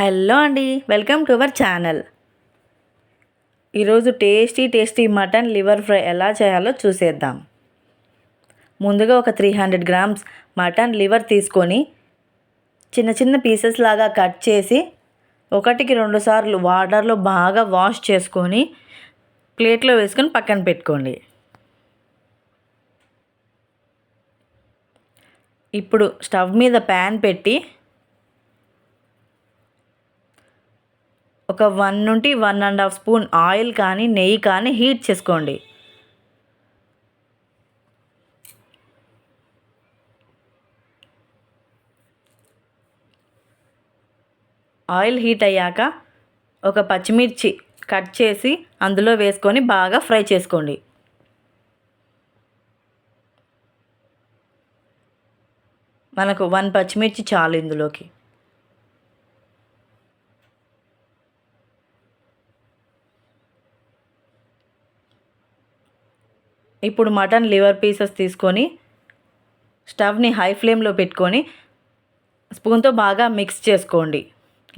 Hello అండి, welcome to our channel. ఈరోజు tasty mutton liver fry ఎలా చేయాలో చూసేద్దాం. ముందుగా ఒక 300 గ్రామ్స్ మటన్ లివర్ తీసుకొని చిన్న చిన్న పీసెస్ లాగా కట్ చేసి 1-2 సార్లు వాటర్లో బాగా వాష్ చేసుకొని ప్లేట్లో వేసుకొని పక్కన పెట్టుకోండి. ఇప్పుడు స్టవ్ మీద ప్యాన్ పెట్టి ఒక 1 నుండి 1.5 స్పూన్ ఆయిల్ కానీ నెయ్యి కానీ హీట్ చేసుకోండి. ఆయిల్ హీట్ అయ్యాక ఒక పచ్చిమిర్చి కట్ చేసి అందులో వేసుకొని బాగా ఫ్రై చేసుకోండి. మనకు 1 పచ్చిమిర్చి చాలు ఇందులోకి. ఇప్పుడు మటన్ లివర్ పీసెస్ తీసుకొని స్టవ్ని హై ఫ్లేమ్లో పెట్టుకొని స్పూన్తో బాగా మిక్స్ చేసుకోండి.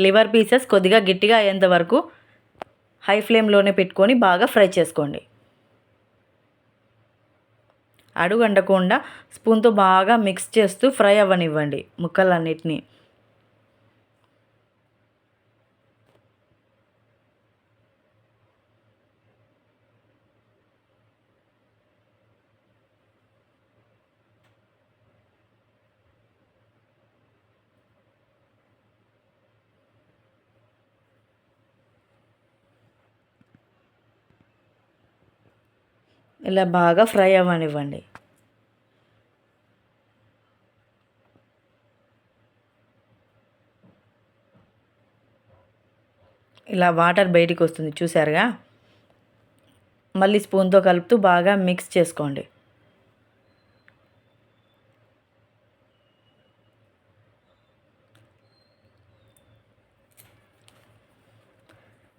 లివర్ పీసెస్ కొద్దిగా గట్టిగా అయ్యేంత వరకు హై ఫ్లేమ్లోనే పెట్టుకొని బాగా ఫ్రై చేసుకోండి. అడుగంటకుండా స్పూన్తో బాగా మిక్స్ చేస్తూ ఫ్రై అవ్వనివ్వండి ముక్కలన్నిటినీ. ఇలా బాగా ఫ్రై అవ్వనివ్వండి. ఇలా వాటర్ బయటికి వస్తుంది చూసారుగా. మళ్ళీ స్పూన్తో కలుపుతూ బాగా మిక్స్ చేసుకోండి.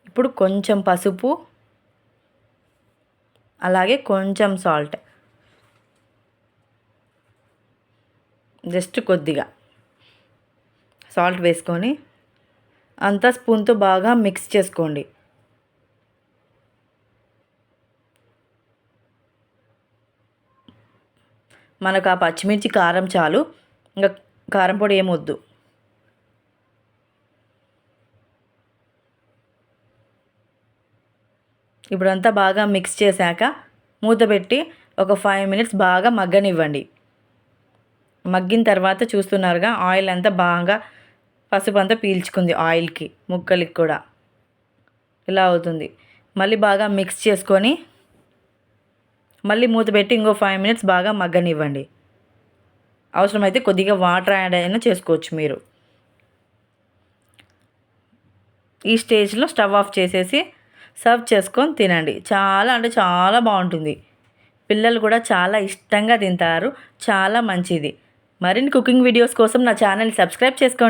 ఇప్పుడు కొంచెం పసుపు, అలాగే కొంచెం సాల్ట్, జస్ట్ కొద్దిగా సాల్ట్ వేసుకొని అంతా స్పూన్తో బాగా మిక్స్ చేసుకోండి. మనకు ఆ పచ్చిమిర్చి కారం చాలు, ఇంకా కారం పొడి ఏమొద్దు. ఇప్పుడంతా బాగా మిక్స్ చేశాక మూత పెట్టి ఒక 5 మినిట్స్ బాగా మగ్గనివ్వండి. మగ్గిన తర్వాత చూస్తున్నారుగా ఆయిల్ అంతా బాగా పసుపు అంతా పీల్చుకుంది ఆయిల్కి, ముక్కలకి కూడా ఇలా అవుతుంది. మళ్ళీ బాగా మిక్స్ చేసుకొని మళ్ళీ మూత పెట్టి ఇంకో 5 మినిట్స్ బాగా మగ్గనివ్వండి. అవసరమైతే కొద్దిగా వాటర్ యాడ్ అయినా చేసుకోవచ్చు మీరు. ఈ స్టేజ్లో స్టవ్ ఆఫ్ చేసేసి సర్వ్ చేసుకొని తినండి. చాలా అంటే చాలా బాగుంటుంది. పిల్లలు కూడా చాలా ఇష్టంగా తింటారు. చాలా మంచిది. మరిన్ని కుకింగ్ వీడియోస్ కోసం నా ఛానల్ని సబ్స్క్రైబ్ చేసుకోండి.